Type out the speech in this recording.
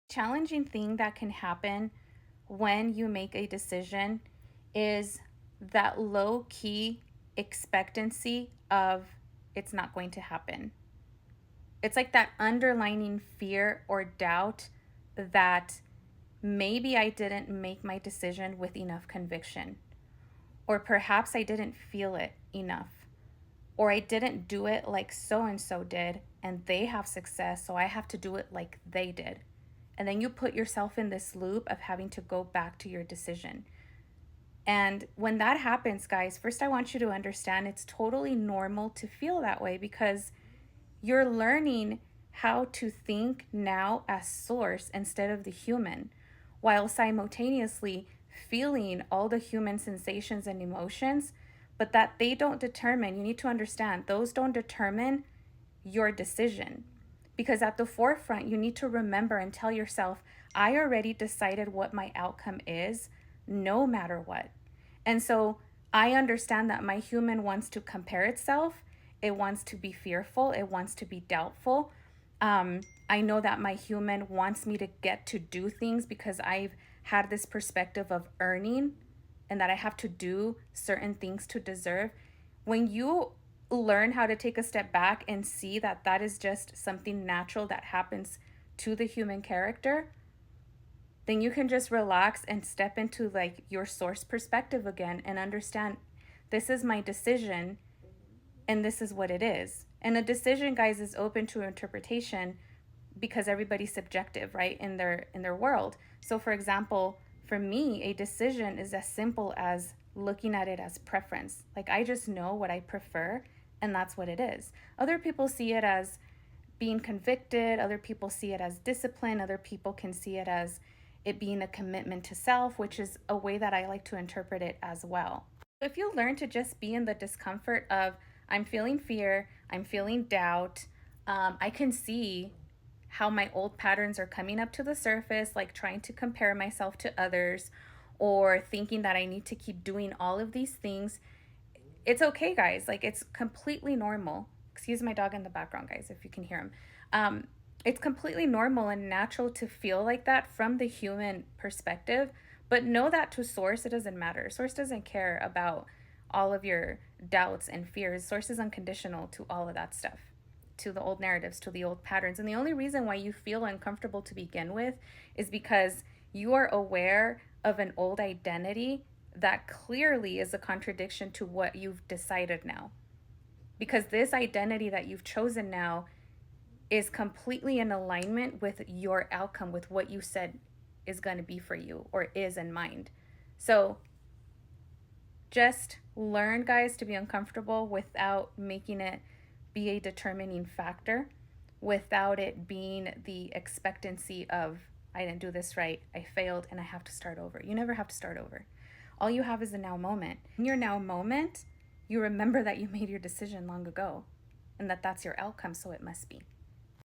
Challenging thing that can happen when you make a decision is that low key expectancy of it's not going to happen. It's like that underlining fear or doubt that maybe I didn't make my decision with enough conviction, or perhaps I didn't feel it enough, or I didn't do it like so and so did, and they have success, so I have to do it like they did. And then you put yourself in this loop of having to go back to your decision. And when that happens, guys, first I want you to understand it's totally normal to feel that way because you're learning how to think now as source instead of the human, while simultaneously feeling all the human sensations and emotions, but that they don't determine, you need to understand, those don't determine your decision. Because at the forefront, you need to remember and tell yourself, I already decided what my outcome is, no matter what. And so I understand that my human wants to compare itself. It wants to be fearful. It wants to be doubtful. I know that my human wants me to get to do things because I've had this perspective of earning and that I have to do certain things to deserve. When you learn how to take a step back and see that that is just something natural that happens to the human character, then you can just relax and step into like your source perspective again and understand this is my decision and this is what it is. And a decision, guys, is open to interpretation because everybody's subjective, right, in their world. So for example, for me, a decision is as simple as looking at it as preference. Like I just know what I prefer and that's what it is. Other people see it as being convicted, other people see it as discipline, other people can see it as it being a commitment to self, which is a way that I like to interpret it as well. If you learn to just be in the discomfort of, I'm feeling fear, I'm feeling doubt, I can see how my old patterns are coming up to the surface, like trying to compare myself to others or thinking that I need to keep doing all of these things. It's okay, guys. Like, it's completely normal. Excuse my dog in the background, guys, if you can hear him. It's completely normal and natural to feel like that from the human perspective, but know that to source, it doesn't matter. Source doesn't care about all of your doubts and fears. Source is unconditional to all of that stuff, to the old narratives, to the old patterns. And the only reason why you feel uncomfortable to begin with is because you are aware of an old identity that clearly is a contradiction to what you've decided now. Because this identity that you've chosen now is completely in alignment with your outcome, with what you said is going to be for you or is in mind. So just learn, guys, to be uncomfortable without making it be a determining factor, without it being the expectancy of, I didn't do this right, I failed, and I have to start over. You never have to start over. All you have is a now moment. In your now moment, you remember that you made your decision long ago and that that's your outcome, so it must be.